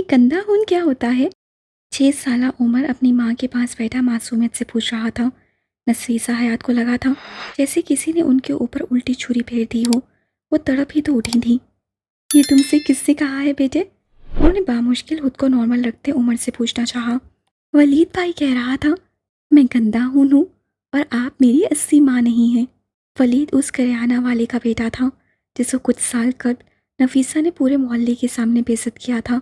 گندا خون کیا ہوتا ہے؟ 6 سالہ عمر اپنی ماں کے پاس بیٹھا معصومیت سے پوچھ رہا تھا۔ نفیسہ حیات کو لگا تھا جیسے کسی نے ان کے اوپر الٹی چھری پھیر دی ہو۔ وہ تڑپ ہی تو اٹھی تھی۔ یہ تم سے کس سے کہا ہے بیٹے؟ انہوں نے بامشکل خود کو نارمل رکھتے عمر سے پوچھنا چاہا۔ ولید بھائی کہہ رہا تھا، میں گندا خون ہوں اور آپ میری اصلی ماں نہیں ہیں۔ ولید اس کریانہ والے کا بیٹا تھا جس کو کچھ سال قبل نفیسہ نے پورے محلے کے سامنے بے عزت کیا تھا۔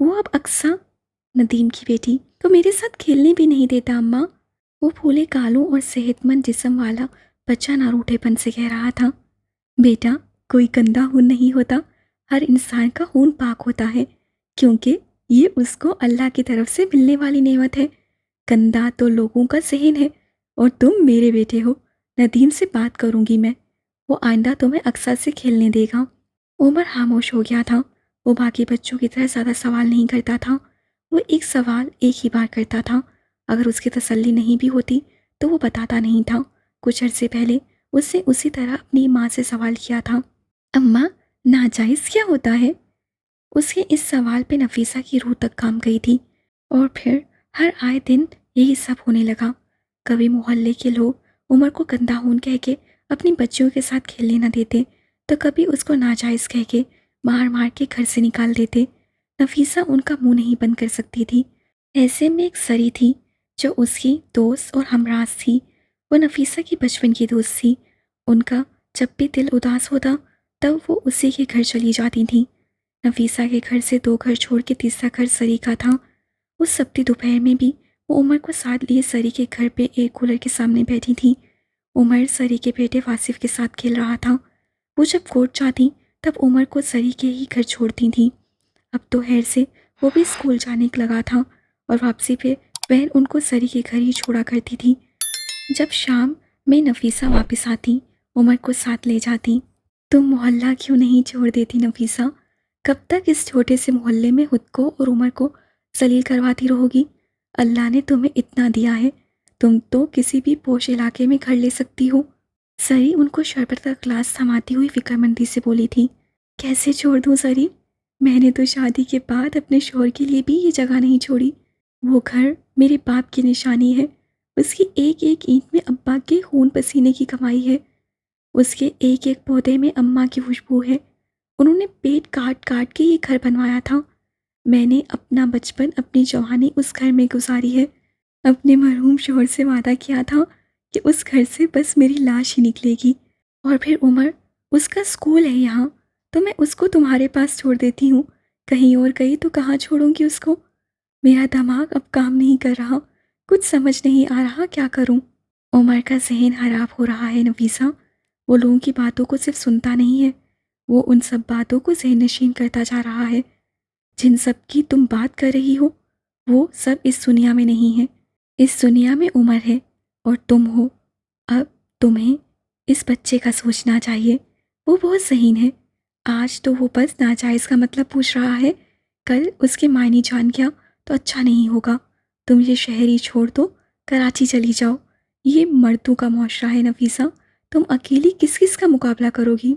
وہ اب اقصیٰ ندیم کی بیٹی تو میرے ساتھ کھیلنے بھی نہیں دیتا اماں۔ وہ پھولے کالوں اور صحت مند جسم والا بچہ ناروٹے پن سے کہہ رہا تھا۔ بیٹا، کوئی گندا خون نہیں ہوتا، ہر انسان کا خون پاک ہوتا ہے کیونکہ یہ اس کو اللہ کی طرف سے ملنے والی نعمت ہے۔ گندا تو لوگوں کا ذہن ہے اور تم میرے بیٹے ہو۔ ندیم سے بات کروں گی میں، وہ آئندہ تمہیں اقصیٰ سے کھیلنے دے گا۔ عمر خاموش ہو گیا تھا۔ وہ باقی بچوں کی طرح زیادہ سوال نہیں کرتا تھا۔ وہ ایک سوال ایک ہی بار کرتا تھا۔ اگر اس کی تسلی نہیں بھی ہوتی تو وہ بتاتا نہیں تھا۔ کچھ عرصے پہلے اس نے اسی طرح اپنی ماں سے سوال کیا تھا، اماں ناجائز کیا ہوتا ہے؟ اس کے اس سوال پہ نفیسہ کی روح تک کام گئی تھی۔ اور پھر ہر آئے دن یہی سب ہونے لگا۔ کبھی محلے کے لوگ عمر کو گندا خون کہہ کے اپنی بچیوں کے ساتھ کھیلنے نہ دیتے تو کبھی اس کو ناجائز کہہ کے مار مار کے گھر سے نکال دیتے۔ نفیسہ ان کا منہ نہیں بند کر سکتی تھی۔ ایسے میں ایک سری تھی جو اس کی دوست اور ہمراز تھی۔ وہ نفیسہ کی بچپن کی دوست تھی۔ ان کا جب بھی دل اداس ہوتا تب وہ اسی کے گھر چلی جاتی تھی۔ نفیسہ کے گھر سے 2 گھر چھوڑ کے تیسرا گھر سری کا تھا۔ اس سبتی دوپہر میں بھی وہ عمر کو ساتھ لیے سری کے گھر پہ ایئر کولر کے سامنے بیٹھی تھی۔ عمر سری کے بیٹے واصف کے ساتھ کھیل رہا تھا۔ وہ جب کوٹ جاتی تب عمر کو سری کے ہی گھر چھوڑتی تھی۔ اب تو خیر سے وہ بھی اسکول جانے لگا تھا اور واپسی پہ بہن ان کو سری کے گھر ہی چھوڑا کرتی تھی۔ جب شام میں نفیسہ واپس آتی عمر کو ساتھ لے جاتی۔ تم محلہ کیوں نہیں چھوڑ دیتی نفیسہ؟ کب تک اس چھوٹے سے محلے میں خود کو اور عمر کو ذلیل کرواتی رہو گی؟ اللہ نے تمہیں اتنا دیا ہے، تم تو کسی بھی پوش علاقے میں گھر لے سکتی ہو۔ سری ان کو شربت کا گلاس تھماتی ہوئی فکر مندی سے بولی تھی۔ کیسے چھوڑ دوں سری؟ میں نے تو شادی کے بعد اپنے شوہر کے لیے بھی یہ جگہ نہیں چھوڑی۔ وہ گھر میرے باپ کی نشانی ہے۔ اس کی ایک ایک اینٹ میں ابا کے خون پسینے کی کمائی ہے۔ اس کے ایک ایک پودے میں اماں کی خوشبو ہے۔ انہوں نے پیٹ کاٹ کاٹ کے یہ گھر بنوایا تھا۔ میں نے اپنا بچپن اپنی جوانی اس گھر میں گزاری ہے۔ اپنے مرحوم شوہر سے وعدہ کیا تھا کہ اس گھر سے بس میری لاش ہی نکلے گی۔ اور پھر عمر، اس کا اسکول ہے یہاں، تو میں اس کو تمہارے پاس چھوڑ دیتی ہوں۔ کہیں اور گئی تو کہاں چھوڑوں گی اس کو؟ میرا دماغ اب کام نہیں کر رہا، کچھ سمجھ نہیں آ رہا کیا کروں۔ عمر کا ذہن خراب ہو رہا ہے نفیسہ۔ وہ لوگوں کی باتوں کو صرف سنتا نہیں ہے، وہ ان سب باتوں کو ذہن نشین کرتا جا رہا ہے۔ جن سب کی تم بات کر رہی ہو وہ سب اس دنیا میں نہیں ہے۔ اس دنیا میں عمر ہے اور تم ہو۔ اب تمہیں اس بچے کا سوچنا چاہیے۔ وہ بہت ذہین ہے۔ آج تو وہ بس ناجائز کا مطلب پوچھ رہا ہے، کل اس کے معنی جان گیا تو اچھا نہیں ہوگا۔ تم یہ شہر ہی چھوڑ دو، کراچی چلی جاؤ۔ یہ مردوں کا معاشرہ ہے نفیسہ، تم اکیلی کس کس کا مقابلہ کرو گی؟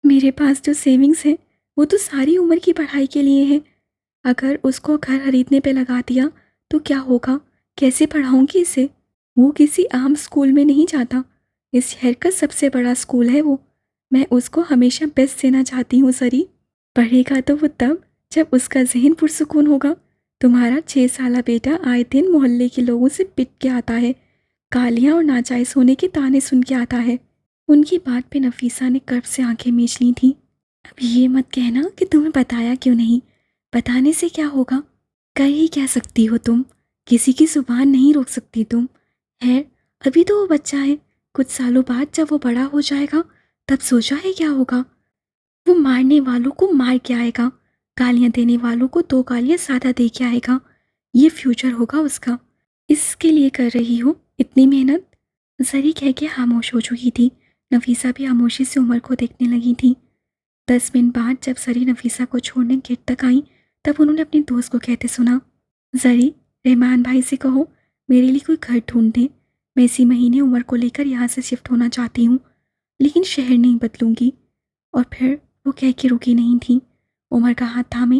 میرے پاس جو سیونگز ہیں وہ تو ساری عمر کی پڑھائی کے لیے ہیں۔ اگر اس کو گھر خریدنے پہ لگا دیا تو کیا ہوگا؟ کیسے پڑھاؤں گی اسے؟ وہ کسی عام اسکول میں نہیں جاتا، اس شہر کا سب سے بڑا اسکول ہے وہ۔ میں اس کو ہمیشہ بیسٹ دینا چاہتی ہوں سری۔ پڑھے گا تو وہ تب جب اس کا ذہن پرسکون ہوگا۔ تمہارا 6 سالہ بیٹا آئے دن محلے کے لوگوں سے پٹ کے آتا ہے، گالیاں اور ناجائز ہونے کے تانے سن کے آتا ہے۔ ان کی بات پہ نفیسہ نے کرب سے آنکھیں میچ لی تھیں۔ اب یہ مت کہنا کہ تمہیں بتایا کیوں نہیں، بتانے سے کیا ہوگا؟ کر ہی کیا سکتی ہو تم؟ کسی کی زبان نہیں روک سکتی تم۔ خیر، ابھی تو وہ بچہ ہے، کچھ سالوں بعد جب وہ بڑا ہو جائے گا تب سوچا ہے کیا ہوگا؟ وہ مارنے والوں کو مار کے آئے گا، گالیاں دینے والوں کو 2 گالیاں زیادہ دے کے آئے گا۔ یہ فیوچر ہوگا اس کا۔ اس کے لیے کر رہی ہو اتنی محنت؟ سری کہہ کے خاموش ہو چکی تھی۔ نفیسہ بھی خاموشی سے عمر کو دیکھنے لگی تھی۔ 10 منٹ بعد جب سری نفیسہ کو چھوڑنے گیٹ تک آئیں تب انہوں نے اپنی دوست کو کہتے سنا، سری، رحمان بھائی سے کہو میرے لیے کوئی گھر ڈھونڈ دیں۔ میں اسی مہینے عمر کو لے کر یہاں سے شفٹ ہونا چاہتی ہوں، لیکن شہر نہیں بدلوں گی۔ اور پھر وہ کہہ کے رکی نہیں تھی۔ عمر کا ہاتھ تھامے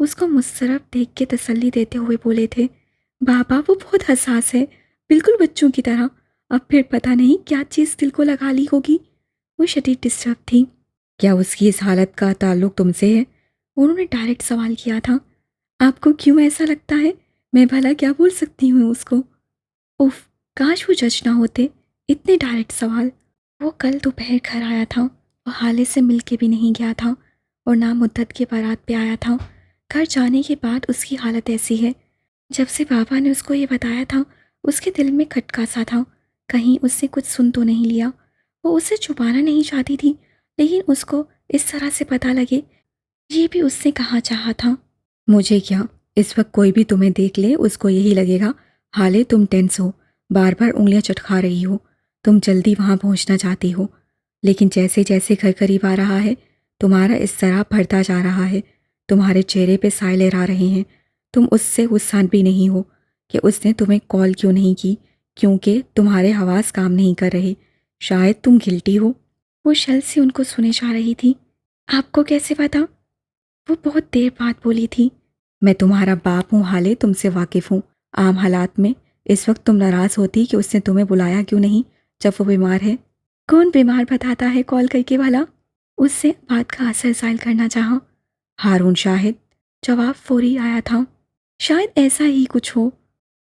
اس کو مسترب دیکھ کے تسلی دیتے ہوئے بولے تھے، بابا وہ بہت حساس ہے، بالکل بچوں کی طرح، اب پھر پتہ نہیں کیا چیز دل کو لگا لی ہوگی۔ وہ شدید ڈسٹرب تھی۔ کیا اس کی اس حالت کا تعلق تم سے ہے؟ انہوں نے ڈائریکٹ سوال کیا تھا۔ آپ کو کیوں ایسا لگتا ہے؟ میں بھلا کیا بول سکتی ہوں اس کو؟ اف، کاش وہ جج نہ ہوتے، اتنے ڈائریکٹ سوال۔ وہ کل دوپہر گھر آیا تھا، وہ حالے سے مل کے بھی نہیں گیا تھا اور نہ مدت کے بارات پہ آیا تھا۔ گھر جانے کے بعد اس کی حالت ایسی ہے، جب سے بابا نے اس کو یہ بتایا تھا اس کے دل میں کھٹکا سا تھا، کہیں اس نے کچھ سن تو نہیں لیا۔ وہ اسے چھپانا نہیں چاہتی تھی، لیکن اس کو اس طرح سے پتہ لگے یہ بھی اس نے کہا چاہا تھا۔ مجھے کیا، اس وقت کوئی بھی تمہیں دیکھ لے اس کو یہی لگے گا حالے تم ٹینس ہو، بار بار انگلیاں چٹکا رہی ہو، تم جلدی وہاں پہنچنا چاہتی ہو، لیکن جیسے جیسے گھر قریب آ رہا ہے تمہارا اضطراب بڑھتا جا رہا ہے، تمہارے چہرے پہ سائے لہرا رہے ہیں۔ تم اس سے غصہ بھی نہیں ہو کہ اس نے تمہیں کال کیوں نہیں کی، کیونکہ تمہارے حواس کام نہیں کر رہے، شاید تم گلٹی ہو۔ وہ شل سے ان کو سنے جا رہی تھی۔ آپ کو کیسے پتا؟ وہ بہت دیر بعد بولی تھی۔ میں تمہارا باپ ہوں حالے، تم سے واقف ہوں۔ عام حالات میں اس وقت تم ناراض ہوتی کہ اس نے تمہیں بلایا کیوں نہیں جب وہ بیمار ہے۔ کون بیمار بتاتا ہے کال کر کے بھلا؟ اس سے بات کا اثر زائل کرنا چاہا۔ ہارون شاہد، جواب فوری آیا تھا۔ شاید ایسا ہی کچھ ہو،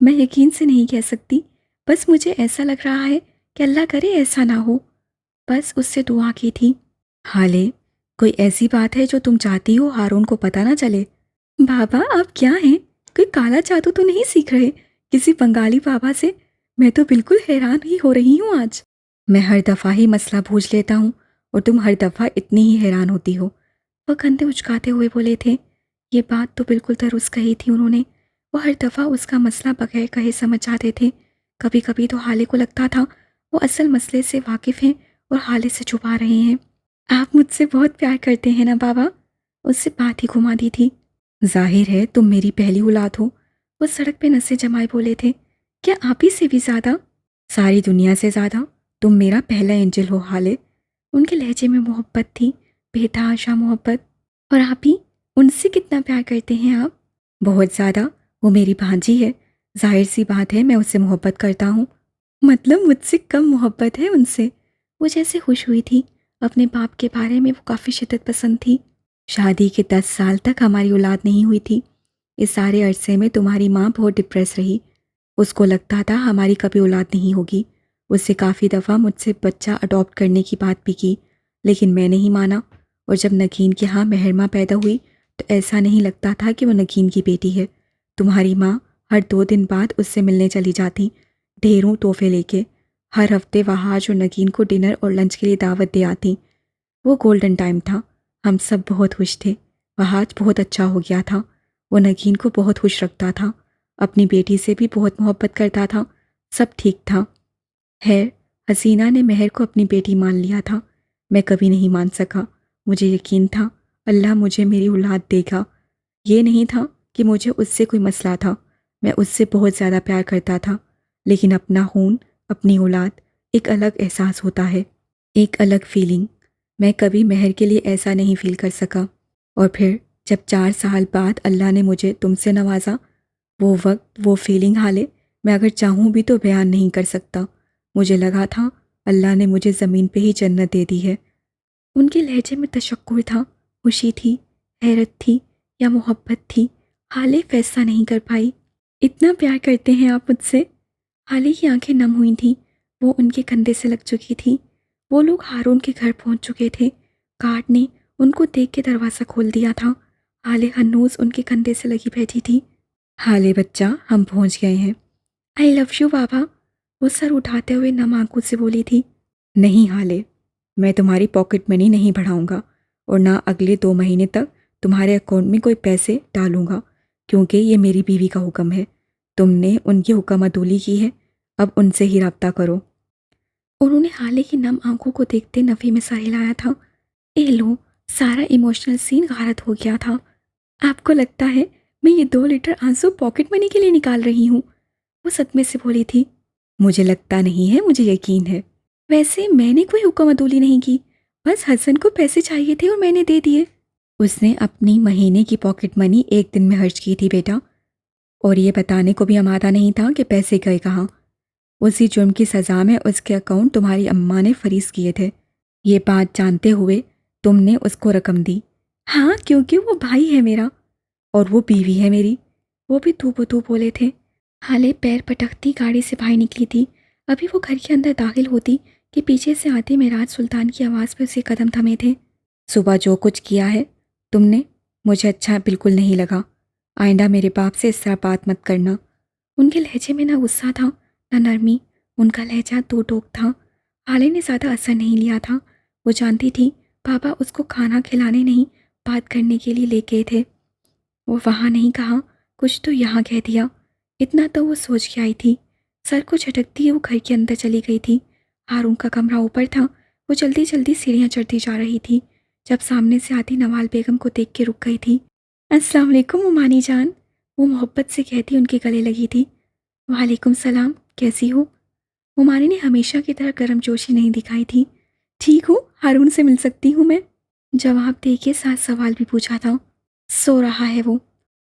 میں یقین سے نہیں کہہ سکتی، بس مجھے ایسا لگ رہا ہے کہ اللہ کرے ایسا نہ ہو۔ بس اس سے دعا کی تھی۔ حالے، کوئی ایسی بات ہے جو تم چاہتی ہو ہارون کو پتہ نہ چلے؟ بابا آپ کیا ہیں، کوئی کالا جادو تو نہیں سیکھ رہے کسی بنگالی بابا سے؟ میں تو بالکل حیران ہی ہو رہی ہوں آج۔ میں ہر دفعہ ہی مسئلہ بوجھ لیتا ہوں اور تم ہر دفعہ اتنی ہی حیران ہوتی ہو۔ وہ کندھے اچکاتے ہوئے بولے تھے۔ یہ بات تو بالکل درست کہی تھی انہوں نے۔ وہ ہر دفعہ اس کا مسئلہ بغیر کہے سمجھ جاتے تھے۔ کبھی کبھی تو حالے کو لگتا تھا وہ اصل مسئلے سے واقف ہیں اور حالے سے چھپا رہے ہیں۔ آپ مجھ سے بہت پیار کرتے ہیں نا بابا؟ اس سے بات ہی گھما دی تھی۔ ظاہر ہے تم میری پہلی اولاد ہو، وہ سڑک پہ نسے جمائے بولے تھے۔ کیا آپ ہی سے بھی زیادہ؟ ساری دنیا سے زیادہ، تم میرا پہلا اینجل ہو حالے۔ ان کے لہجے میں محبت تھی، بے تحاشا محبت۔ اور آپ ہی ان سے کتنا پیار کرتے ہیں آپ؟ بہت زیادہ، وہ میری بھانجی ہے، ظاہر سی بات ہے میں اس سے محبت کرتا ہوں۔ مطلب مجھ سے کم محبت ہے ان سے؟ وہ جیسے خوش ہوئی تھی، اپنے باپ کے بارے میں وہ کافی شدت پسند تھی۔ شادی کے 10 سال تک ہماری اولاد نہیں ہوئی تھی۔ اس سارے عرصے میں تمہاری ماں بہت ڈپریس رہی، اس کو لگتا تھا ہماری کبھی اولاد نہیں ہوگی۔ اس سے کافی دفعہ مجھ سے بچہ اڈاپٹ کرنے کی بات بھی کی، لیکن میں نہیں مانا، اور جب نگین کے ہاں مہرماں پیدا ہوئی تو ایسا نہیں لگتا تھا کہ وہ نگین کی بیٹی ہے۔ تمہاری ماں ہر 2 دن بعد اس سے ملنے چلی جاتی، ڈھیروں تحفے لے کے، ہر ہفتے وہاج اور نگین کو ڈنر اور لنچ کے لیے دعوت دے آتی۔ وہ گولڈن ٹائم تھا، ہم سب بہت خوش تھے۔ وہاج بہت اچھا ہو گیا تھا، وہ نگین کو بہت خوش رکھتا تھا، اپنی بیٹی سے بھی بہت محبت کرتا تھا، سب ٹھیک تھا۔ خیر، حسینہ نے مہر کو اپنی بیٹی مان لیا تھا، میں کبھی نہیں مان سکا۔ مجھے یقین تھا اللہ مجھے میری اولاد دے گا۔ یہ نہیں تھا کہ مجھے اس سے کوئی مسئلہ تھا، میں اس سے بہت زیادہ پیار کرتا تھا، لیکن اپنا خون، اپنی اولاد، ایک الگ احساس ہوتا ہے، ایک الگ فیلنگ۔ میں کبھی مہر کے لیے ایسا نہیں فیل کر سکا۔ اور پھر جب 4 سال بعد اللہ نے مجھے تم سے نوازا، وہ وقت، وہ فیلنگ حالے، میں اگر چاہوں بھی تو بیان نہیں کر سکتا۔ مجھے لگا تھا اللہ نے مجھے زمین پہ ہی جنت دے دی ہے۔ ان کے لہجے میں تشکر تھا، خوشی تھی، حیرت تھی یا محبت تھی، حالے فیصلہ نہیں کر پائی۔ اتنا پیار کرتے ہیں آپ مجھ سے؟ حالے کی آنکھیں نم ہوئی تھیں، وہ ان کے کندھے سے لگ چکی تھی۔ وہ لوگ ہارون کے گھر پہنچ چکے تھے، گارڈ نے ان کو دیکھ کے دروازہ کھول دیا تھا۔ حالے ہنوز ان کے کندھے سے لگی بیٹھی تھی۔ حالے بچہ، ہم پہنچ گئے ہیں۔ آئی لو یو بابا، وہ سر اٹھاتے ہوئے نم آنکھوں سے بولی تھی۔ نہیں حالے، میں تمہاری پاکٹ منی نہیں بڑھاؤں گا، اور نہ اگلے 2 مہینے تک تمہارے اکاؤنٹ میں کوئی پیسے ڈالوں گا، کیونکہ یہ میری بیوی کا حکم ہے۔ تم نے ان کی حکم عدولی کی ہے، اب ان سے ہی رابطہ کرو۔ انہوں نے حالے کی نم آنکھوں کو دیکھتے نفی میں سر ہلایا تھا۔ اے لو، سارا ایموشنل سین غارت ہو گیا تھا۔ آپ کو لگتا ہے میں یہ 2 لیٹر آنسو پاکٹ منی کے لیے نکال رہی ہوں؟ وہ صدمے سے بولی تھی۔ مجھے لگتا نہیں ہے، مجھے یقین ہے۔ ویسے میں نے کوئی حکم عدولی نہیں کی، بس حسن کو پیسے چاہیے تھے اور میں نے دے دیے۔ اس نے اپنی مہینے کی پاکٹ منی ایک دن میں خرچ کی تھی بیٹا، اور یہ بتانے کو بھی آمادہ نہیں تھا کہ پیسے گئے کہاں۔ اسی جرم کی سزا میں اس کے اکاؤنٹ تمہاری اماں نے فریز کیے تھے۔ یہ بات جانتے ہوئے تم نے اس کو رقم دی؟ ہاں، کیونکہ وہ بھائی ہے میرا اور وہ بیوی ہے میری، وہ بھی تو بتو بولے تھے۔ حالے پیر پٹکتی گاڑی سے باہر نکلی تھی۔ ابھی وہ گھر کے اندر داخل ہوتی کہ پیچھے سے آتے معراج سلطان کی آواز پہ اسے قدم تھمے تھے۔ صبح جو کچھ کیا ہے تم نے، مجھے اچھا بالکل نہیں لگا۔ آئندہ میرے باپ سے اس طرح بات مت کرنا۔ ان کے لہجے میں نہ غصہ تھا نہ نرمی، ان کا لہجہ دو ٹوک تھا۔ حالے نے زیادہ اثر نہیں لیا تھا۔ وہ جانتی تھی پاپا اس کو کھانا کھلانے نہیں، بات کرنے کے لیے لے گئے تھے۔ وہ وہاں نہیں کہا، کچھ تو یہاں کہہ دیا، اتنا تو وہ سوچ کے آئی تھی۔ سر کو جھٹکتی وہ گھر کے اندر چلی گئی تھی۔ ہارون کا کمرہ اوپر تھا۔ وہ جلدی جلدی سیڑھیاں چڑھتی جا رہی تھی جب سامنے سے آتی نوال بیگم کو دیکھ کے رک گئی تھی۔ السلام علیکم ممانی جان، وہ محبت سے کہتی ان کے گلے لگی تھی۔ وعلیکم السلام، کیسی ہو؟ ممانی نے ہمیشہ کی طرح گرم جوشی نہیں دکھائی تھی۔ ٹھیک ہوں، ہارون سے مل سکتی ہوں میں؟ جواب دے کے ساتھ سوال بھی پوچھا تھا۔ سو رہا ہے وہ،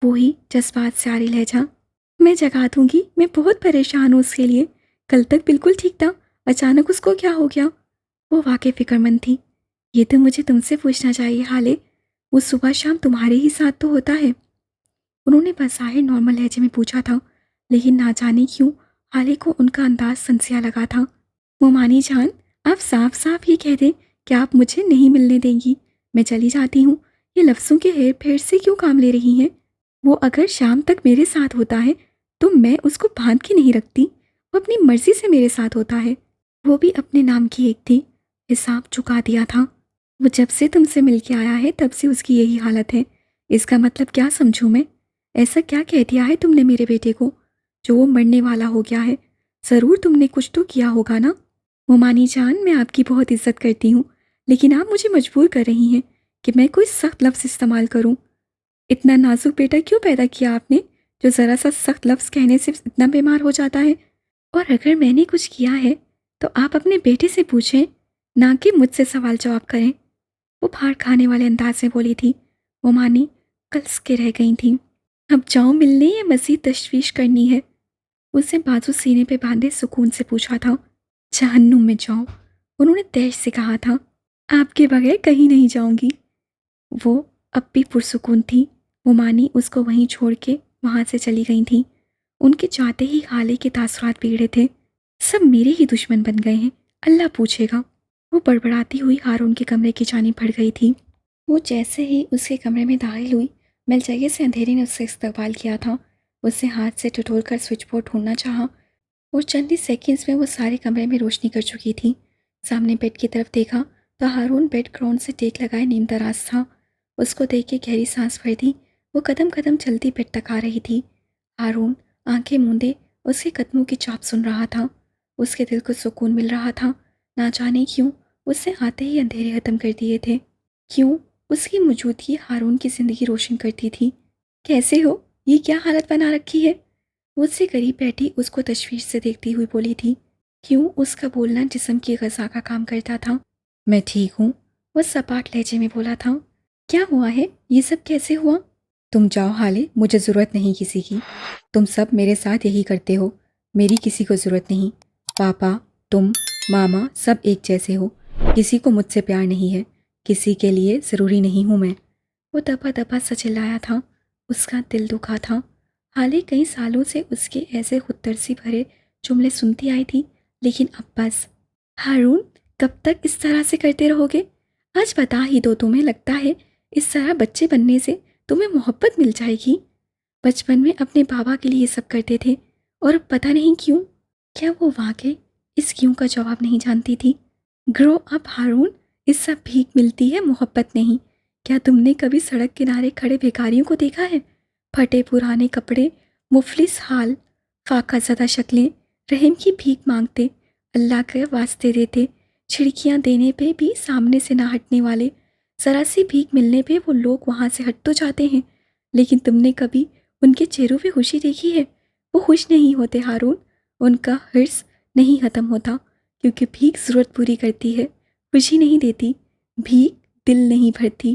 وہی جذبات سے آری لہجہ۔ میں جگا دوں گی، میں بہت پریشان ہوں اس کے لیے، کل تک بالکل ٹھیک تھا، اچانک اس کو کیا ہو گیا؟ وہ واقعی فکر مند تھی۔ یہ تو مجھے تم سے پوچھنا چاہیے حالے، وہ صبح شام تمہارے ہی ساتھ تو ہوتا ہے؟ انہوں نے بظاہر نارمل لہجے میں پوچھا تھا، لیکن نہ جانے کیوں حالے کو ان کا انداز سنسیا لگا تھا۔ ممانی جان، آپ صاف صاف یہ کہہ دیں کہ آپ مجھے نہیں ملنے دیں گی، میں چلی جاتی ہوں۔ یہ لفظوں کے ہیر پھیر سے کیوں کام لے رہی ہیں؟ وہ اگر شام تک میرے ساتھ ہوتا ہے تو میں اس کو باندھ کے نہیں رکھتی، وہ اپنی مرضی سے میرے ساتھ ہوتا ہے۔ وہ بھی اپنے نام کی ایک تھی، حساب چکا دیا تھا۔ وہ جب سے تم سے مل کے آیا ہے تب سے اس کی یہی حالت ہے۔ اس کا مطلب کیا سمجھوں میں؟ ایسا کیا کہہ دیا ہے تم نے میرے بیٹے کو جو وہ مرنے والا ہو گیا ہے؟ ضرور تم نے کچھ تو کیا ہوگا نا؟ ممانی جان، میں آپ کی بہت عزت کرتی ہوں، لیکن آپ مجھے مجبور کر رہی ہیں کہ میں کوئی سخت لفظ استعمال کروں۔ اتنا نازک بیٹا کیوں پیدا کیا آپ نے جو ذرا سا سخت لفظ کہنے سے اتنا بیمار ہو جاتا ہے؟ اور اگر میں نے کچھ کیا ہے تو آپ اپنے بیٹے سے پوچھیں، نہ کہ مجھ سے سوال جواب کریں۔ وہ پھاڑ کھانے والے انداز میں بولی تھی۔ ممانی کلس کے رہ گئی تھیں۔ اب جاؤ ملنے یا مزید تشویش کرنی ہے؟ اسے بازو سینے پہ باندھے سکون سے پوچھا تھا۔ جہنم میں جاؤ، انہوں نے تیش سے کہا تھا۔ آپ کے بغیر کہیں نہیں جاؤں گی۔ وہ اب بھی پرسکون تھی۔ ممانی اس کو وہیں چھوڑ کے وہاں سے چلی گئی تھیں۔ ان کے جاتے ہی حالے کے تاثرات بگڑے تھے۔ سب میرے ہی دشمن بن گئے ہیں، اللہ پوچھے گا۔ وہ بڑبڑاتی ہوئی ہارون کے کمرے کی جانب بڑھ گئی تھی۔ وہ جیسے ہی اس کے کمرے میں داخل ہوئی، ملچگے سے اندھیرے نے اس سے استقبال کیا تھا۔ اسے ہاتھ سے ٹٹول کر سوئچ بورڈ ڈھونڈنا چاہا اور چند ہی سیکنڈز میں وہ سارے کمرے میں روشنی کر چکی تھی۔ سامنے بیڈ کی طرف دیکھا تو ہارون بیڈ گراؤنڈ سے ٹیک لگائے نیم دراز تھا۔ اس کو دیکھ کے گہری سانس بھر دی۔ وہ قدم قدم چلتی بیڈ تک آ رہی تھی۔ ہارون آنکھیں موندے اس کے قدموں کی چاپ سن رہا تھا۔ اس کے دل کو سکون مل رہا تھا۔ نہ جانے کیوں اس سے آتے ہی اندھیرے ختم کر دیے تھے، کیوں اس کی موجودگی ہارون کی زندگی روشن کرتی تھی۔ کیسے ہو؟ یہ کیا حالت بنا رکھی ہے؟ وہ اس سے قریب بیٹھی اس کو تشویش سے دیکھتی ہوئی بولی تھی۔ کیوں اس کا بولنا جسم کی غذا کا کام کرتا تھا۔ میں ٹھیک ہوں، وہ سپاٹ لہجے میں بولا تھا۔ کیا ہوا ہے؟ یہ سب کیسے ہوا؟ تم جاؤ حالے، مجھے ضرورت نہیں کسی کی۔ تم سب میرے ساتھ یہی کرتے ہو، میری کسی کو ضرورت نہیں۔ پاپا، تم، ماما سب ایک جیسے ہو، کسی کو مجھ سے پیار نہیں ہے، کسی کے لیے ضروری نہیں ہوں میں۔ وہ دبا دبا سا چلایا تھا۔ اس کا دل دکھا تھا۔ حالے کئی سالوں سے اس کے ایسے خود ترسی بھرے جملے سنتی آئی تھی، لیکن اب بس۔ ہارون، کب تک اس طرح سے کرتے رہو گے؟ آج بتا ہی دو، تمہیں لگتا ہے اس طرح بچے بننے سے تمہیں محبت مل جائے گی؟ بچپن میں اپنے بابا کے لیے یہ سب کرتے تھے اور اب پتہ نہیں کیوں۔ کیا وہ واقعی اس کیوں کا جواب نہیں جانتی تھی؟ گرو اپ ہارون، اس سب بھیک ملتی ہے، محبت نہیں۔ کیا تم نے کبھی سڑک کنارے کھڑے بھیکاریوں کو دیکھا ہے؟ پھٹے پرانے کپڑے، مفلس حال، فاقہ زدہ شکلیں، رحم کی بھیک مانگتے، اللہ کے واسطے دیتے، چھڑکیاں دینے پہ بھی سامنے سے نہ ہٹنے والے۔ ذرا سی بھیک ملنے پہ وہ لوگ وہاں سے ہٹ تو جاتے ہیں، لیکن تم نے کبھی ان کے چہروں پہ خوشی دیکھی ہے؟ وہ خوش نہیں ہوتے ہارون، ان کا حرص نہیں ختم ہوتا، کیونکہ بھیک ضرورت پوری کرتی ہے، خوشی نہیں دیتی۔ بھیک دل نہیں بھرتی۔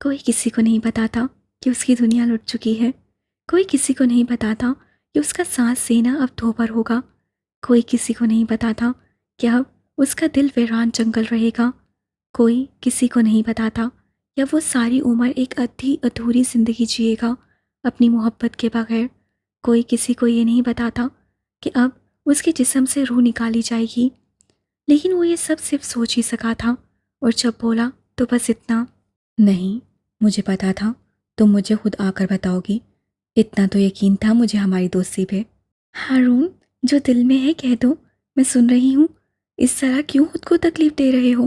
کوئی کسی کو نہیں بتاتا کہ اس کی دنیا لٹ چکی ہے، کوئی کسی کو نہیں بتاتا کہ اس کا سانس لینا اب دوبر ہوگا، کوئی کسی کو نہیں بتاتا کہ اب اس کا دل ویران جنگل رہے گا، کوئی کسی کو نہیں بتاتا یا وہ ساری عمر ایک ادھی ادھوری زندگی جیے گا اپنی محبت کے بغیر، کوئی کسی کو یہ نہیں بتاتا کہ اب اس کے جسم سے روح نکالی جائے گی، لیکن وہ یہ سب صرف سوچ ہی سکا تھا، اور جب بولا تو بس اتنا، نہیں، مجھے پتا تھا تم مجھے خود آ کر بتاؤ گی، اتنا تو یقین تھا مجھے ہماری دوستی پہ۔ ہارون، جو دل میں ہے کہہ دو، میں سن رہی ہوں، اس طرح کیوں خود کو تکلیف دے رہے ہو؟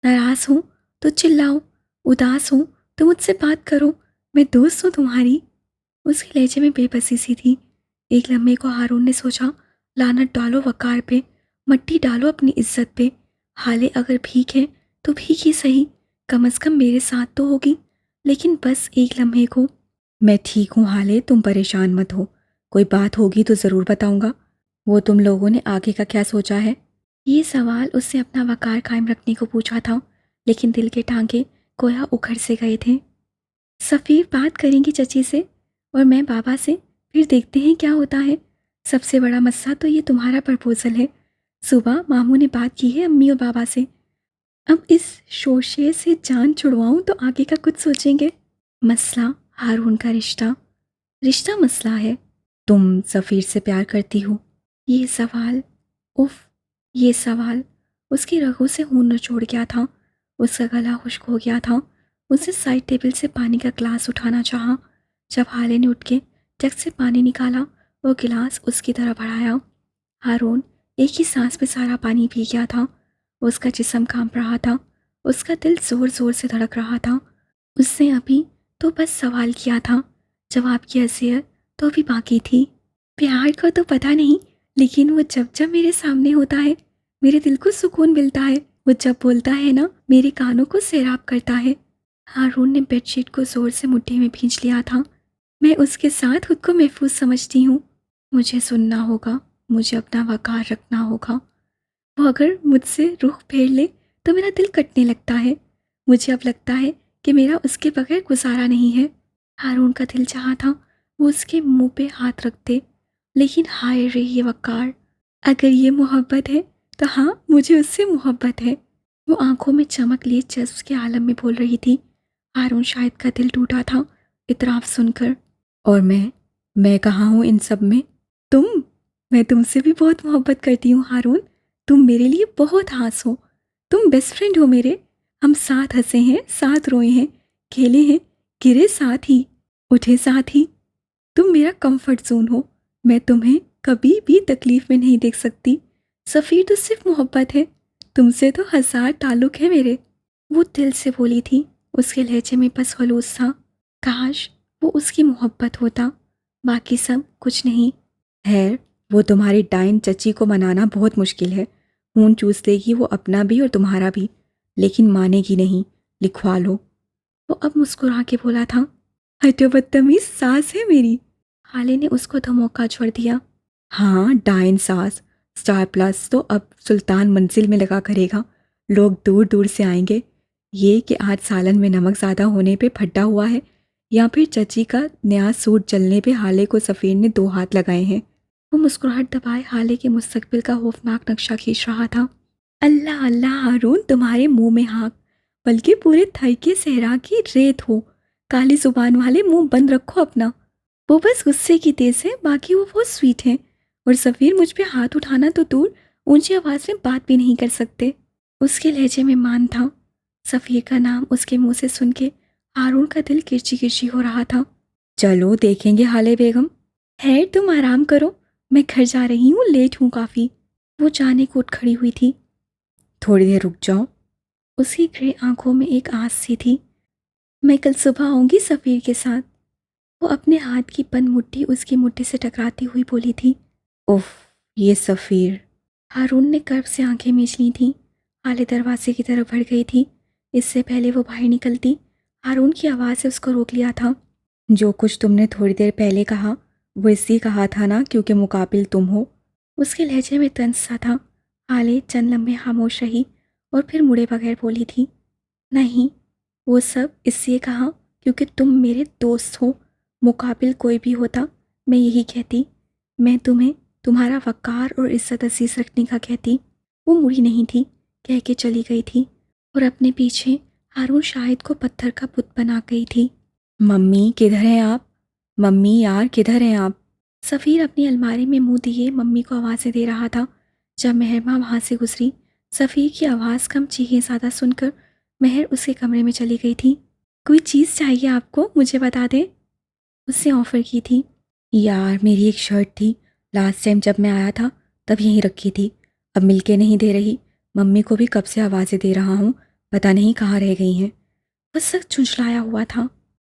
ناراض ہوں تو چلاؤ، اداس ہوں تو مجھ سے بات کرو، میں دوست ہوں تمہاری۔ اس کے لہجے میں بے بسی سی تھی۔ ایک لمحے کو ہارون نے سوچا، لعنت ڈالو وقار پہ، مٹی ڈالو اپنی عزت پہ، حالے اگر بھیک ہے تو بھیک ہی صحیح، کم از کم میرے ساتھ تو ہوگی۔ لیکن بس ایک لمحے کو، میں ٹھیک ہوں حالے، تم پریشان مت ہو، کوئی بات ہوگی تو ضرور بتاؤں گا۔ وہ تم لوگوں نے آگے کا کیا سوچا ہے؟ یہ سوال اس نے اپنا وقار قائم رکھنے کو پوچھا تھا، لیکن دل کے ٹانگے گویا اکھڑ سے گئے تھے۔ سفیر بات کریں گی چچی سے اور میں بابا سے، پھر دیکھتے ہیں کیا ہوتا ہے۔ سب سے بڑا مسئلہ تو یہ تمہارا پرپوزل ہے۔ صبح ماموں نے بات کی ہے امی اور بابا سے، اب اس شورشے سے جان چھڑواؤں تو آگے کا کچھ سوچیں گے۔ مسئلہ ہارون کا رشتہ مسئلہ ہے۔ تم سفیر سے پیار کرتی ہو؟ یہ سوال، اف، یہ سوال اس کی رگوں سے خون نچوڑ گیا تھا۔ اس کا گلا خشک ہو گیا تھا۔ اسے سائڈ ٹیبل سے پانی کا گلاس اٹھانا چاہا، جب حالے نے اٹھ کے جگ سے پانی نکالا اور گلاس اس کی طرف بڑھایا۔ ہارون ایک ہی سانس میں سارا پانی پی گیا تھا۔ اس کا جسم کانپ رہا تھا، اس کا دل زور زور سے دھڑک رہا تھا۔ اس نے ابھی تو بس سوال کیا تھا، جواب کی حیثیت تو ابھی باقی تھی۔ پیار کو تو پتہ نہیں، لیکن وہ جب جب میرے سامنے ہوتا ہے میرے دل کو سکون ملتا ہے، وہ جب بولتا ہے نا میرے کانوں کو سیراب کرتا ہے۔ ہارون نے بیڈ شیٹ کو زور سے مٹھی میں بھینچ لیا تھا۔ میں اس کے ساتھ خود کو محفوظ سمجھتی ہوں۔ مجھے سننا ہوگا، مجھے اپنا وقار رکھنا ہوگا۔ وہ اگر مجھ سے رخ پھیر لے تو میرا دل کٹنے لگتا ہے۔ مجھے اب لگتا ہے کہ میرا اس کے بغیر گزارا نہیں ہے۔ ہارون کا دل چاہا تھا وہ اس کے منہ پہ ہاتھ رکھ دے، لیکن ہائے رے یہ وقار، اگر یہ محبت ہے تو ہاں مجھے اس سے محبت ہے۔ وہ آنکھوں میں چمک لیے جذب کے عالم میں بول رہی تھی۔ ہارون شاید کا دل ٹوٹا تھا اعتراف سن کر۔ اور میں کہاں ہوں ان سب میں؟ میں تم سے بھی بہت محبت کرتی ہوں ہارون، تم میرے لیے بہت خاص ہو، تم بیسٹ فرینڈ ہو میرے، ہم ساتھ ہنسے ہیں، ساتھ روئے ہیں، کھیلے ہیں، گرے ساتھ ہی، اٹھے ساتھ ہی، تم میرا کمفرٹ زون ہو، میں تمہیں کبھی بھی تکلیف میں نہیں دیکھ سکتی۔ سفیر تو صرف محبت ہے، تم سے تو 1000 تعلق ہے میرے۔ وہ دل سے بولی تھی، اس کے لہجے میں بس خلوص تھا۔ کاش وہ اس کی محبت ہوتا، باقی سب کچھ نہیں۔ خیر، وہ تمہاری ڈائن چچی کو منانا بہت مشکل ہے، خون چوس لے گی وہ اپنا بھی اور تمہارا بھی، لیکن مانے گی نہیں، لکھوا لو۔ وہ اب مسکرا کے بولا تھا، ہٹو بدتمیز ساس ہے میری۔ خالے نے اس کو دھموکا چھوڑ دیا۔ ہاں ڈائن ساس، سٹار پلس تو اب سلطان منزل میں لگا کرے گا، لوگ دور دور سے آئیں گے۔ یہ کہ آج سالن میں نمک زیادہ ہونے پہ پھٹا ہوا ہے، یا پھر چچی کا نیا سوٹ جلنے پہ حالے کو سفیر نے 2 ہاتھ لگائے ہیں۔ وہ مسکراہٹ دبائے حالے کے مستقبل کا خوفناک نقشہ کھینچ رہا تھا۔ اللہ اللہ ہارون، تمہارے منہ میں ہاک، بلکہ پورے تھر کے صحرا کی ریت ہو، کالی زبان والے منہ بند رکھو اپنا۔ وہ بس غصے کی تیز ہے، باقی وہ بہت سویٹ ہے، اور سفیر مجھ پہ ہاتھ اٹھانا تو دور، اونچی آواز میں بات بھی نہیں کر سکتے۔ اس کے لہجے میں مان تھا۔ سفیر کا نام اس کے منہ سے سن کے ہارون کا دل کرچی کرچی ہو رہا تھا۔ چلو دیکھیں گے حالے بیگم۔ خیر تم آرام کرو، میں گھر جا رہی ہوں، لیٹ ہوں کافی۔ وہ جانے کو اٹھ کھڑی ہوئی تھی۔ تھوڑی دیر رک جاؤ۔ اس کی گرے آنکھوں میں ایک آس سی تھی۔ میں کل صبح آؤں گی سفیر کے ساتھ۔ وہ اپنے ہاتھ کی بند مٹھی اس کی مٹھی سے ٹکراتی ہوئی بولی تھی۔ اف، یہ سفیر۔ ہارون نے کرب سے آنکھیں میچ لی تھیں۔ حالے دروازے کی طرف بڑھ گئی تھی۔ اس سے پہلے وہ باہر نکلتی، ہارون کی آواز سے اس کو روک لیا تھا۔ جو کچھ تم نے تھوڑی دیر پہلے کہا وہ اس لیے کہا تھا نا کیونکہ مقابل تم ہو۔ اس کے لہجے میں طنز سا تھا۔ حالے چند لمحے خاموش رہی اور پھر مڑے بغیر بولی تھی، نہیں، وہ سب اس لیے کہا کیونکہ تم میرے دوست ہو، مقابل کوئی بھی ہوتا میں یہی کہتی، میں تمہیں تمہارا وقار اور عزت عزیز رکھنے کا کہتی۔ وہ مڑی نہیں تھی، کہہ کے چلی گئی تھی اور اپنے پیچھے ہارون شاہد کو پتھر کا بت بنا گئی تھی۔ ممی کدھر ہیں آپ؟ ممی یار کدھر ہیں آپ؟ سفیر اپنی الماری میں منہ دیے ممی کو آوازیں دے رہا تھا۔ جب مہرماں وہاں سے گزری، سفیر کی آواز کم چیخیں زیادہ سن کر مہر اس کے کمرے میں چلی گئی تھی۔ کوئی چیز چاہیے آپ کو؟ مجھے بتا دیں، اس نے آفر کی تھی۔ یار میری ایک شرٹ تھی، لاسٹ ٹائم جب میں آیا تھا تب یہیں رکھی تھی، اب مل کے نہیں دے رہی، ممی کو بھی کب سے آوازیں دے رہا ہوں، پتہ نہیں کہاں رہ گئی ہیں۔ وہ سخت چنچلایا ہوا تھا۔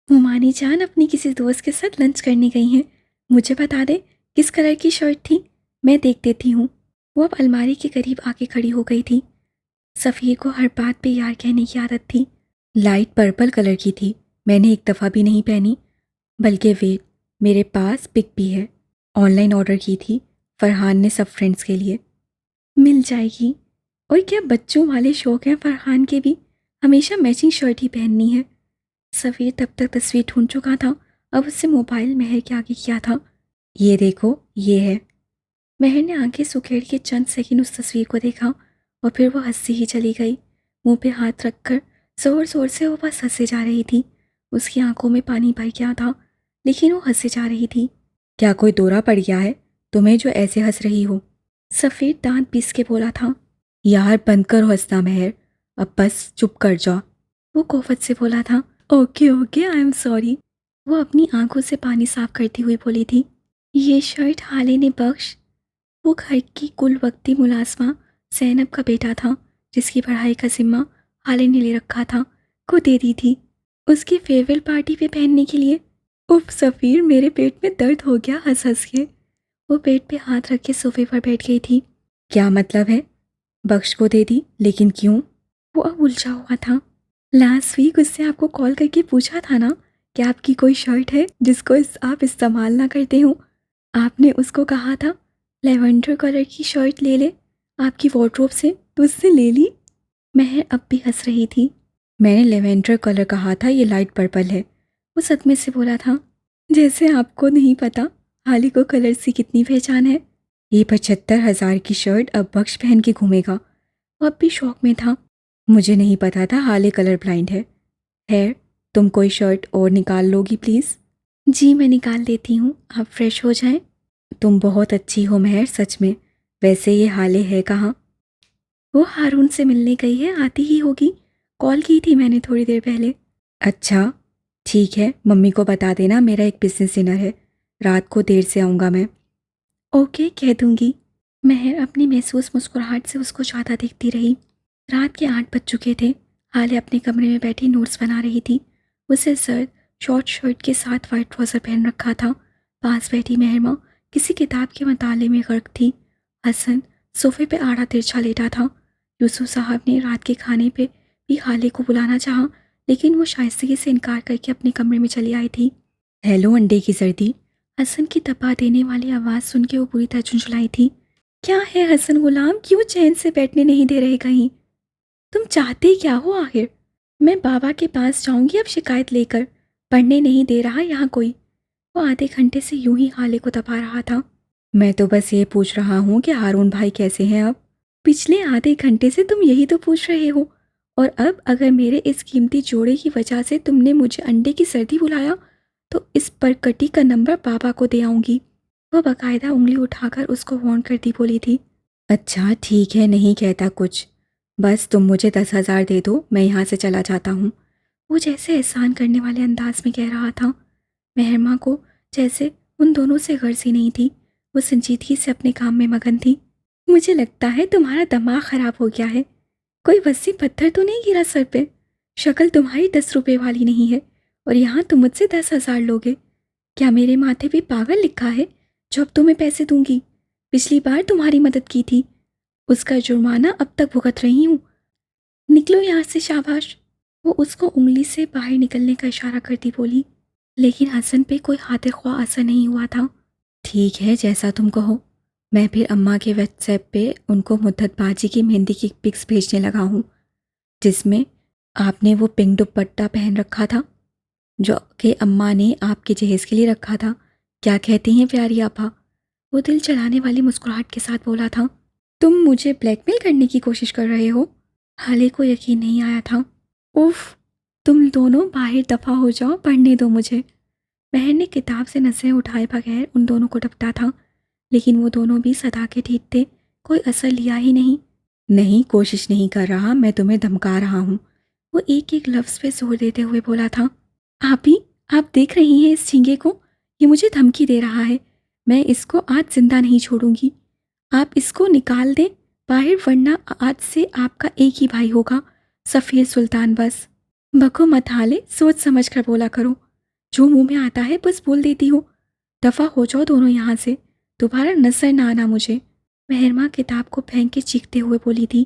مومانی جان اپنی کسی دوست کے ساتھ لنچ کرنے گئی ہیں، مجھے بتا دے کس کلر کی شرٹ تھی، میں دیکھ دیتی ہوں۔ وہ اب الماری کے قریب آ کے کھڑی ہو گئی تھی۔ سفیر کو ہر بات پہ یار کہنے کی عادت تھی۔ لائٹ پرپل کلر کی تھی، میں نے ایک دفعہ بھی نہیں پہنی، بلکہ ویٹ میرے پاس پک بھی ہے، آن لائن آرڈر کی تھی فرحان نے سب فرینڈس کے لیے۔ مل جائے گی، اور کیا بچوں والے شوق ہیں فرحان کے بھی، ہمیشہ میچنگ شرٹ ہی پہننی ہے۔ سفیر تب تک تصویر ڈھونڈ چکا تھا، اب اس سے موبائل مہر کے آگے کیا تھا۔ یہ دیکھو یہ ہے۔ مہر نے آنکھیں سکیڑ کے چند سیکنڈ اس تصویر کو دیکھا اور پھر وہ ہنسی ہی چلی گئی، منہ پہ ہاتھ رکھ کر زور زور سے وہ بس ہنسے جا رہی تھی۔ اس کی آنکھوں میں پانی بھر گیا تھا، لیکن وہ ہنسے جا رہی تھی۔ کیا کوئی دورہ پڑ گیا ہے تمہیں جو ایسے ہنس رہی ہو؟ سفیر دانت پیس کے بولا تھا۔ یار بند کرو ہنسنا مہر، اب بس چپ کر جا، وہ کوفت سے بولا تھا۔ Okay okay I am sorry, وہ اپنی آنکھوں سے پانی صاف کرتی ہوئی بولی تھی۔ یہ شرٹ حالے نے بخش، وہ گھر کی کل وقتی ملازمہ زینب کا بیٹا تھا جس کی پڑھائی کا ذمہ حالے نے لے رکھا تھا، کو دے دی تھی اس کی فیئر ویل پارٹی پہ پہننے کے لیے۔ اف سفیر میرے پیٹ میں درد ہو گیا ہنس ہنس کے۔ وہ پیٹ پہ ہاتھ رکھ کے صوفے پر بیٹھ گئی تھی۔ کیا مطلب ہے؟ بخش کو دے دی لیکن کیوں؟ وہ اب الجھا ہوا تھا۔ لاسٹ ویک اس سے آپ کو کال کر کے پوچھا تھا نا کہ آپ کی کوئی شرٹ ہے جس کو آپ استعمال نہ کرتے ہوں، آپ نے اس کو کہا تھا لیونڈر کلر کی شرٹ لے لے آپ کی وارڈروب سے، تو اس سے لے لی۔ مہر اب بھی ہنس رہی تھی۔ میں نے لیونڈر کلر کہا تھا، یہ لائٹ پرپل ہے، وہ صدمے سے بولا تھا۔ جیسے آپ کو نہیں پتا حالی کو کلر سے کتنی پہچان ہے۔ یہ 75,000 کی شرٹ اب بخش پہن کے گھومے گا، وہ اب بھی شوق میں تھا۔ مجھے نہیں پتا تھا حالے کلر بلائنڈ ہے۔ خیر تم کوئی شرٹ اور نکال لو گی پلیز؟ جی میں نکال دیتی ہوں، آپ فریش ہو جائیں۔ تم بہت اچھی ہو مہر سچ میں، ویسے یہ حالے ہے کہاں؟ وہ ہارون سے ملنے گئی ہے، آتی ہی ہوگی، کال کی تھی میں نے تھوڑی دیر پہلے۔ اچھا ٹھیک ہے، ممی کو بتا دینا میرا ایک بزنس ڈنر ہے، رات کو دیر سے آؤں گا میں۔ اوکے کہہ دوں گی۔ مہر اپنی محسوس مسکراہٹ سے اس کو جاتا دیکھتی رہی۔ رات کے 8 بج چکے تھے۔ حالے اپنے کمرے میں بیٹھی نوٹس بنا رہی تھی۔ اسے زرد شارٹ شرٹ کے ساتھ وائٹ ٹراؤزر پہن رکھا تھا۔ پاس بیٹھی مہرماں کسی کتاب کے مطالعے میں غرق تھی۔ حسن صوفے پہ آڑا ترچھا لیٹا تھا۔ یوسف صاحب نے رات کے کھانے پہ بھی حالے کو بلانا چاہا، لیکن وہ شائستگی سے انکار کر کے اپنے کمرے میں چلی آئی تھی۔ ہیلو انڈے کی زردی، حسن کی دبا دینے والی آواز سن کے وہ پوری طرح چنچلائی تھی۔ کیا ہے حسن غلام، کیوں چین سے بیٹھنے نہیں دے رہے کہیں؟ تم چاہتے کیا ہو آخر؟ میں بابا کے پاس جاؤں گی اب شکایت لے کر، پڑھنے نہیں دے رہا یہاں کوئی۔ وہ آدھے گھنٹے سے یوں ہی حالے کو دبا رہا تھا۔ میں تو بس یہ پوچھ رہا ہوں کہ ہارون بھائی کیسے ہیں اب؟ پچھلے آدھے گھنٹے سے تم یہی تو پوچھ رہے ہو، اور اب اگر میرے اس قیمتی جوڑے کی وجہ سے تم نے مجھے انڈے کی سردی بلایا تو اس پر کٹی کا نمبر بابا کو دے آؤں گی۔ وہ باقاعدہ انگلی اٹھا کر اس کو وارن کرتی بولی تھی۔ اچھا ٹھیک ہے، نہیں کہتا کچھ، بس تم مجھے 10,000 دے دو، میں یہاں سے چلا جاتا ہوں، وہ جیسے احسان کرنے والے انداز میں کہہ رہا تھا۔ مہرماں کو جیسے ان دونوں سے غرض ہی نہیں تھی، وہ سنجیدگی سے اپنے کام میں مگن تھی۔ مجھے لگتا ہے تمہارا دماغ خراب ہو گیا ہے، کوئی وسیع پتھر تو نہیں گرا سر پہ؟ شکل تمہاری 10 روپے والی نہیں ہے اور یہاں تم مجھ سے 10,000 لوگے؟ کیا میرے ماتھے پہ پاگل لکھا ہے جو اب تمہیں پیسے دوں گی؟ پچھلی بار تمہاری مدد کی تھی، اس کا جرمانہ اب تک بھگت رہی ہوں، نکلو یہاں سے شاباش۔ وہ اس کو انگلی سے باہر نکلنے کا اشارہ کرتی بولی، لیکن حسن پہ کوئی خاطر خواہ اثر نہیں ہوا تھا۔ ٹھیک ہے جیسا تم کہو، میں پھر اماں کے واٹس ایپ پہ ان کو مدت باجی کی مہندی کی پکس بھیجنے لگا ہوں، جس میں آپ نے وہ پنک دوپٹہ پہن رکھا تھا جو کہ اماں نے آپ کے جہیز کے لیے رکھا تھا. کیا کہتی ہیں پیاری آپا؟ وہ دل چلانے والی مسکراہٹ کے ساتھ بولا تھا. تم مجھے بلیک میل کرنے کی کوشش کر رہے ہو؟ حالے کو یقین نہیں آیا تھا. اوف، تم دونوں باہر دفع ہو جاؤ، پڑھنے دو مجھے. مہر نے کتاب سے نظریں اٹھائے بغیر ان دونوں کو ڈپٹا تھا، لیکن وہ دونوں بھی صدا کے ٹھیک تھے، کوئی اثر لیا ہی نہیں. نہیں، کوشش نہیں کر رہا، میں تمہیں دھمکا رہا ہوں. وہ ایک ایک لفظ پہ زور دیتے ہوئے بولا تھا. آپ ہی، آپ دیکھ رہی ہیں اس جھینگے کو؟ یہ مجھے دھمکی دے رہا ہے. میں اس کو آج زندہ نہیں چھوڑوں گی. آپ اس کو نکال دیں باہر، ورنہ آج سے آپ کا ایک ہی بھائی ہوگا، سفیر سلطان. بس بکو مت حالے، سوچ سمجھ کر بولا کرو. جو منہ میں آتا ہے بس بول دیتی ہو. دفع ہو جاؤ دونوں یہاں سے، دوبارہ نظر نہ آنا مجھے. مہرماں کتاب کو پھینک کے چیختے ہوئے بولی تھی.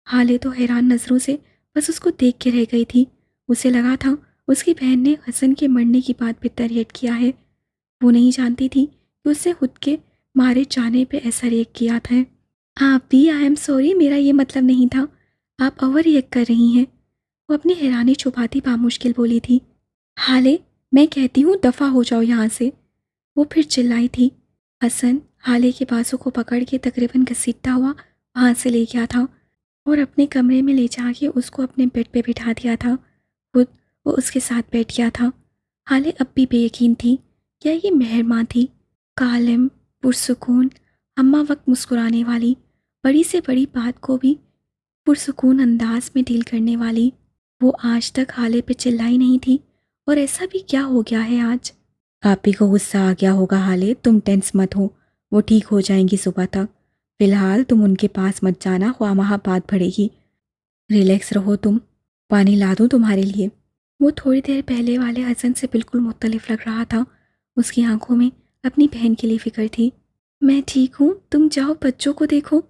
حالے تو حیران نظروں سے بس اس کو دیکھ کے رہ گئی تھی. اسے لگا تھا اس کی بہن نے حسن کے مرنے کی بات پہ تریٹ کیا ہے. وہ نہیں جانتی تھی کہ اس سے خود کے مارے جانے پہ ایسا ریئیکٹ کیا تھا. آپ بھی، آئی ایم سوری، میرا یہ مطلب نہیں تھا. آپ اوور ریئیکٹ کر رہی ہیں. وہ اپنی حیرانی چھپاتی بامشکل بولی تھی. حالے، میں کہتی ہوں دفع ہو جاؤ یہاں سے. وہ پھر چلائی تھی. حسن حالے کے بازو کو پکڑ کے تقریباً گھسیٹتا ہوا وہاں سے لے گیا تھا اور اپنے کمرے میں لے جا کے اس کو اپنے بیڈ پہ بٹھا دیا تھا. خود وہ اس کے ساتھ بیٹھ گیا تھا. حالے اب بھی بے یقین تھی. کیا یہ مہرماں تھی؟ کالم، پرسکون، اماں وقت مسکرانے والی، بڑی سے بڑی بات کو بھی پرسکون انداز میں ڈیل کرنے والی. وہ آج تک حالے پہ چلائی نہیں تھی، اور ایسا بھی کیا ہو گیا ہے آج؟ آپ ہی کو غصہ آ گیا ہوگا حالے، تم ٹینس مت ہو، وہ ٹھیک ہو جائیں گی صبح تک. فی الحال تم ان کے پاس مت جانا، خواہ مہا بات بڑھے گی. ریلیکس رہو تم، پانی لا دوں تمہارے لیے. وہ تھوڑی دیر پہلے والے حسن سے بالکل مختلف لگ رہا تھا. اس کی آنکھوں میں اپنی بہن کے لیے فکر تھی. میں ٹھیک ہوں، تم جاؤ بچوں کو دیکھو.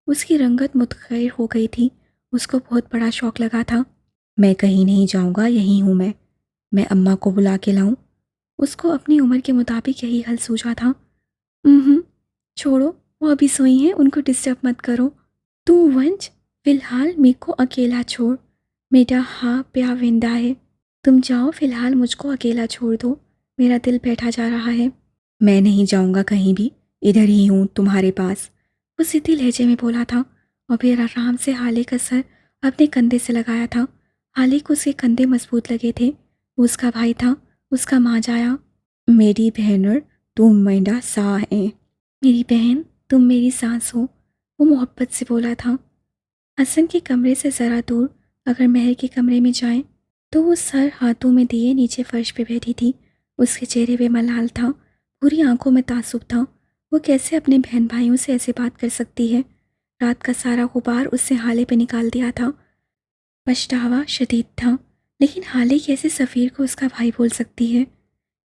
اس کی رنگت متغیر ہو گئی تھی. اس کو بہت بڑا شوق لگا تھا. میں کہیں نہیں جاؤں گا، یہیں ہوں میں اماں کو بلا کے لاؤں. اس کو اپنی عمر کے مطابق یہی حل سوچا تھا. چھوڑو، وہ ابھی سوئی ہیں، ان کو ڈسٹرب مت کرو. تو ونج، فی الحال میرے کو اکیلا چھوڑ، میرا ہاں پیا وندا ہے. تم جاؤ، فی الحال مجھ کو اکیلا چھوڑ دو، میرا دل بیٹھا جا رہا ہے. میں نہیں جاؤں گا کہیں بھی، ادھر ہی ہوں تمہارے پاس. وہ سیدھی لہجے میں بولا تھا اور پھر آرام سے حالے کا سر اپنے کندھے سے لگایا تھا. حالے کو اس کے کندھے مضبوط لگے تھے. وہ اس کا بھائی تھا، اس کا ماں جایا. میری بہنر، تم میرا سا ہے. میری بہن، تم میری سانس ہو، وہ محبت سے بولا تھا. حسن کے کمرے سے ذرا دور اگر مہر کے کمرے میں جائیں تو وہ سر ہاتھوں میں دیے نیچے فرش پہ بیٹھی تھی. اس کے چہرے پہ ملال تھا، پوری آنکھوں میں تعصب تھا. وہ کیسے اپنے بہن بھائیوں سے ایسے بات کر سکتی ہے؟ رات کا سارا غبار اس سے حالے پہ نکال دیا تھا. پچھتاوا شدید تھا، لیکن حالے کیسے سفیر کو اس کا بھائی بول سکتی ہے؟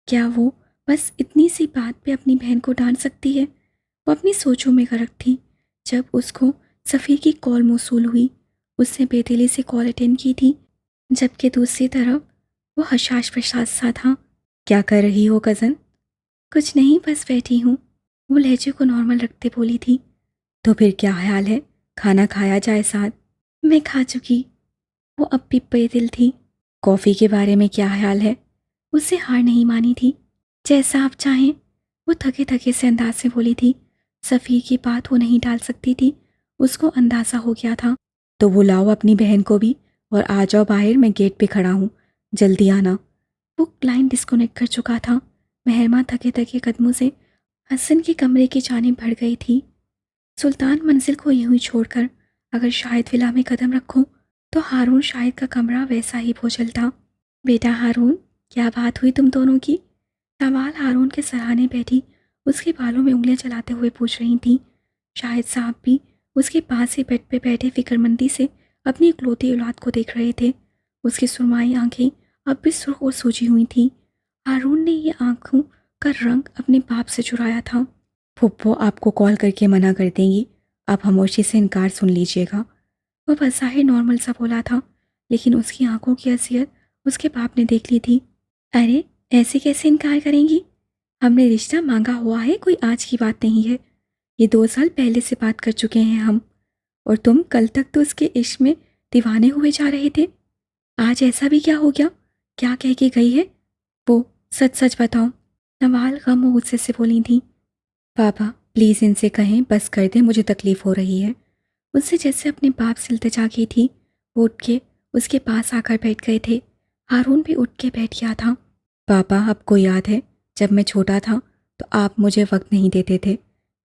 کیا وہ بس اتنی سی بات پہ اپنی بہن کو ڈانٹ سکتی ہے؟ وہ اپنی سوچوں میں غرق تھی جب اس کو سفیر کی کال موصول ہوئی. اس نے بے دلی سے کال اٹینڈ کی تھی، جبکہ دوسری طرف وہ حشاش پرساز سا تھا. کیا کر رہی ہو کزن؟ کچھ نہیں، بس بیٹھی ہوں. وہ لہجے کو نارمل رکھتے بولی تھی. تو پھر کیا خیال ہے، کھانا کھایا جائے ساتھ؟ میں کھا چکی. وہ اب بھی بے دل تھی. کافی کے بارے میں کیا خیال ہے؟ اس سے ہار نہیں مانی تھی. جیسا آپ چاہیں، وہ تھکے تھکے سے انداز سے بولی تھی. سفیر کی بات وہ نہیں ڈال سکتی تھی، اس کو اندازہ ہو گیا تھا. تو بلاؤ اپنی بہن کو بھی اور آ جاؤ باہر، میں گیٹ پہ کھڑا ہوں، جلدی آنا. وہ کلائنٹ ڈسکنیکٹ کر چکا تھا. مہرماں تھکے تھکے قدموں سے حسن کے کمرے کی جانب بڑھ گئی تھی. سلطان منزل کو یوں ہی چھوڑ کر اگر شاہد ولا میں قدم رکھوں تو ہارون شاہد کا کمرہ ویسا ہی بوجھل تھا. بیٹا ہارون، کیا بات ہوئی تم دونوں کی؟ نوال ہارون کے سراہنے بیٹھی اس کے بالوں میں انگلیاں چلاتے ہوئے پوچھ رہی تھیں. شاہد صاحب بھی اس کے پاس ہی بیڈ پہ بیٹھے فکر مندی سے اپنی اکلوتی اولاد کو دیکھ رہے تھے. اس کی سرمائی آنکھیں اب بھی سرخ اور سوجی ہوئی تھیں. ہارون نے یہ آنکھوں کا رنگ اپنے باپ سے چرایا تھا. پھپھو آپ کو کال کر کے منع کر دیں گی، آپ خاموشی سے انکار سن لیجیے گا. وہ بظاہر نارمل سا بولا تھا، لیکن اس کی آنکھوں کی اذیت اس کے باپ نے دیکھ لی تھی. ارے ایسے کیسے انکار کریں گی؟ ہم نے رشتہ مانگا ہوا ہے، کوئی آج کی بات نہیں ہے. یہ 2 سال پہلے سے بات کر چکے ہیں ہم، اور تم کل تک تو اس کے عشق میں دیوانے ہوئے جا رہے تھے. آج ایسا بھی کیا ہو گیا؟ کیا کہہ کے گئی ہے وہ؟ سچ سچ بتاؤ۔ نوال غم و غصے سے بولی تھی۔ پاپا پلیز ان سے کہیں بس کر دیں، مجھے تکلیف ہو رہی ہے۔ ان سے جیسے اپنے باپ سے التجا کی تھی، وہ اٹھ کے اس کے پاس آ کر بیٹھ گئے تھے۔ ہارون بھی اٹھ کے بیٹھ گیا تھا۔ پاپا آپ کو یاد ہے جب میں چھوٹا تھا تو آپ مجھے وقت نہیں دیتے تھے۔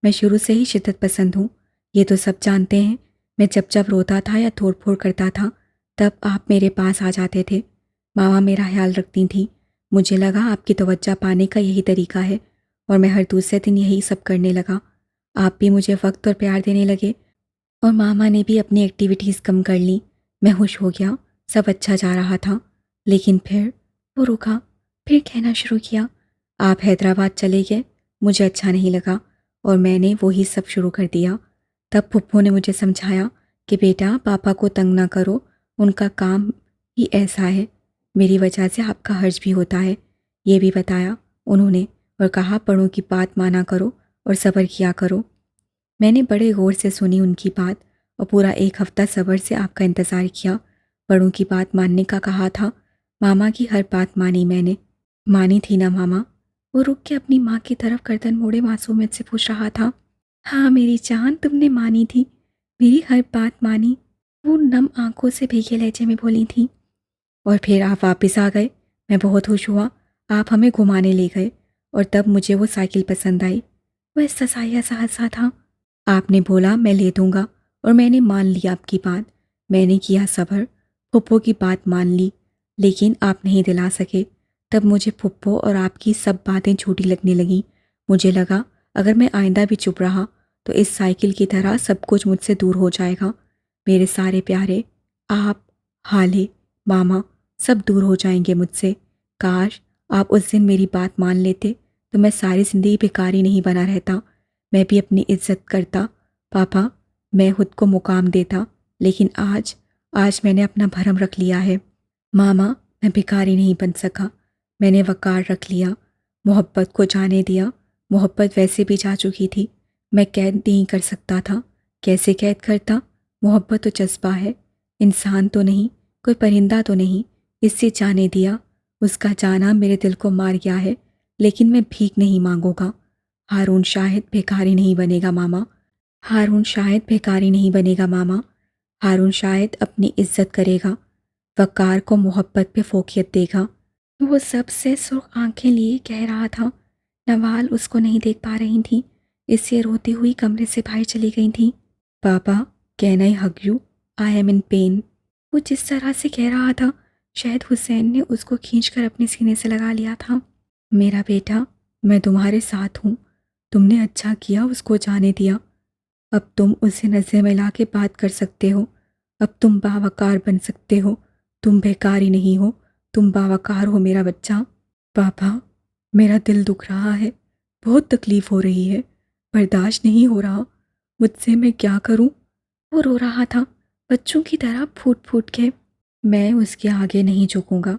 میں شروع سے ہی شدت پسند ہوں، یہ تو سب جانتے ہیں۔ میں جب جب روتا تھا یا توڑ پھوڑ کرتا تھا تب آپ میرے پاس آ جاتے تھے۔ ماما میرا خیال رکھتی تھیں۔ مجھے لگا آپ کی توجہ پانے کا یہی طریقہ ہے اور میں ہر دوسرے دن یہی سب کرنے لگا۔ آپ بھی مجھے وقت اور پیار دینے لگے اور ماما نے بھی اپنی ایکٹیویٹیز کم کر لیں۔ میں خوش ہو گیا، سب اچھا جا رہا تھا۔ لیکن پھر وہ رکا، پھر کہنا شروع کیا، آپ حیدرآباد چلے گئے، مجھے اچھا نہیں لگا اور میں نے وہی سب شروع کر دیا۔ تب پھپھو نے مجھے سمجھایا کہ بیٹا پاپا کو تنگ نہ کرو، ان کا کام ہی ایسا ہے، میری وجہ سے آپ کا حرج بھی ہوتا ہے۔ یہ بھی بتایا انہوں نے اور کہا بڑوں کی بات مانا کرو اور صبر کیا کرو۔ میں نے بڑے غور سے سنی ان کی بات اور پورا ایک ہفتہ صبر سے آپ کا انتظار کیا۔ بڑوں کی بات ماننے کا کہا تھا، ماما کی ہر بات مانی میں نے۔ مانی تھی نا ماما؟ وہ رک کے اپنی ماں کی طرف گردن موڑے معصومیت سے پوچھ رہا تھا۔ ہاں میری جان، تم نے مانی تھی، میری ہر بات مانی، وہ نم آنکھوں سے بھیگے لہجے میں بولی تھی۔ اور پھر آپ واپس آ گئے، میں بہت خوش ہوا، آپ ہمیں گھمانے لے گئے اور تب مجھے وہ سائیکل پسند آئی۔ وہ استثنائیہ سا ہنسا تھا۔ آپ نے بولا میں لے دوں گا اور میں نے مان لی آپ کی بات، میں نے کیا صبر، پھپھو کی بات مان لی، لیکن آپ نہیں دلا سکے۔ تب مجھے پھپھو اور آپ کی سب باتیں جھوٹی لگنے لگیں۔ مجھے لگا اگر میں آئندہ بھی چپ رہا تو اس سائیکل کی طرح سب کچھ مجھ سے دور ہو جائے گا، میرے سارے پیارے، آپ، حالے، ماما، سب دور ہو جائیں گے مجھ سے۔ کاش آپ اس دن میری بات مان لیتے تو میں ساری زندگی بیکاری نہیں بنا رہتا، میں بھی اپنی عزت کرتا، پاپا، میں خود کو مقام دیتا، لیکن آج میں نے اپنا بھرم رکھ لیا ہے۔ ماما میں بیکاری نہیں بن سکا، میں نے وقار رکھ لیا، محبت کو جانے دیا۔ محبت ویسے بھی جا چکی تھی، میں قید نہیں کر سکتا تھا، کیسے قید کرتا؟ محبت تو جذبہ ہے، انسان تو نہیں، کوئی پرندہ تو نہیں، اس سے جانے دیا۔ اس کا جانا میرے دل کو مار گیا ہے، لیکن میں بھیک نہیں مانگوں گا۔ ہارون شاید بیکاری نہیں بنے گا ماما، ہارون شاید بیکاری نہیں بنے گا ماما، ہارون شاید اپنی عزت کرے گا، وقار کو محبت پہ فوقیت دے گا۔ وہ سب سے سرخ آنکھیں لیے کہہ رہا تھا۔ نوال اس کو نہیں دیکھ پا رہی تھی، اس سے روتی ہوئی کمرے سے باہر چلی گئی تھی۔ پاپا can I hug you, I am in pain. وہ جس طرح سے کہہ رہا تھا شاید حسین نے اس کو کھینچ کر اپنے سینے سے لگا لیا تھا۔ میرا بیٹا میں تمہارے ساتھ ہوں، تم نے اچھا کیا اس کو جانے دیا، اب تم اسے نظر میں لا کے بات کر سکتے ہو، اب تم باوقار بن سکتے ہو، تم بیکاری نہیں ہو، تم باوقار ہو میرا بچہ۔ پاپا میرا دل دکھ رہا ہے، بہت تکلیف ہو رہی ہے، برداشت نہیں ہو رہا، مجھ سے میں کیا کروں؟ وہ رو رہا تھا بچوں کی طرح پھوٹ پھوٹ کے۔ میں اس کے آگے نہیں جھکوں گا،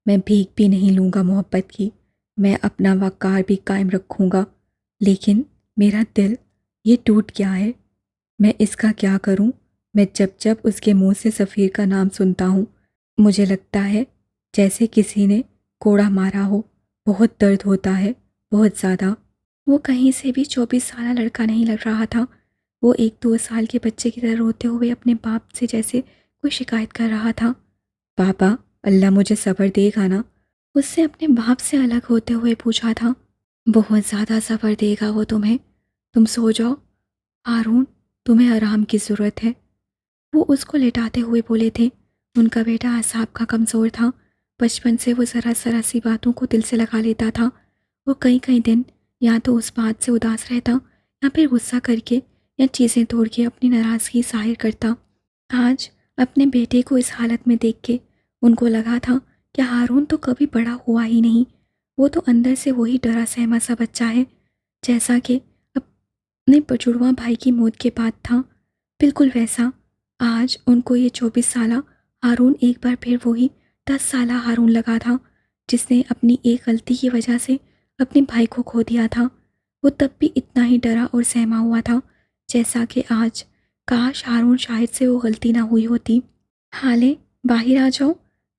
میں بھیک بھی نہیں لوں گا محبت کی، میں اپنا وقار بھی قائم رکھوں گا، لیکن میرا دل یہ ٹوٹ گیا ہے، میں اس کا کیا کروں؟ میں جب جب اس کے منہ سے سفیر کا نام سنتا ہوں مجھے لگتا ہے جیسے کسی نے کوڑا مارا ہو، بہت درد ہوتا ہے، بہت زیادہ۔ وہ کہیں سے بھی 24 سالہ لڑکا نہیں لگ رہا تھا، وہ ایک 2 سال کے بچے کی طرح روتے ہوئے اپنے باپ سے جیسے کوئی شکایت کر رہا تھا۔ پاپا اللہ مجھے صبر دے گا نا؟ اس سے اپنے باپ سے الگ ہوتے ہوئے پوچھا تھا۔ بہت زیادہ صبر دے گا وہ تمہیں، تم سو جاؤ، ہارون تمہیں آرام کی ضرورت ہے۔ وہ اس کو لٹاتے ہوئے بولے تھے۔ ان کا بیٹا اعصاب کا کمزور تھا، بچپن سے وہ ذرا سی باتوں کو دل سے لگا لیتا تھا۔ وہ کئی دن یا تو اس بات سے اداس رہتا یا پھر غصہ کر کے یا چیزیں توڑ کے اپنی ناراضگی ظاہر کرتا۔ آج اپنے بیٹے کو اس حالت میں دیکھ کے ان کو لگا تھا کہ ہارون تو کبھی بڑا ہوا ہی نہیں، وہ تو اندر سے وہی ڈرا سہما سا بچہ ہے جیسا کہ اپنے بجڑواں بھائی کی موت کے بعد تھا، بالکل ویسا۔ آج ان کو یہ 24 سالہ ہارون ایک بار پھر وہی 10 سالہ ہارون لگا تھا جس نے اپنی ایک غلطی کی وجہ سے اپنے بھائی کو کھو دیا تھا۔ وہ تب بھی اتنا ہی ڈرا اور سہما ہوا تھا جیسا کہ آج۔ کاش ہارون شاہد سے وہ غلطی نہ ہوئی ہوتی۔ حالے باہر آ جاؤ،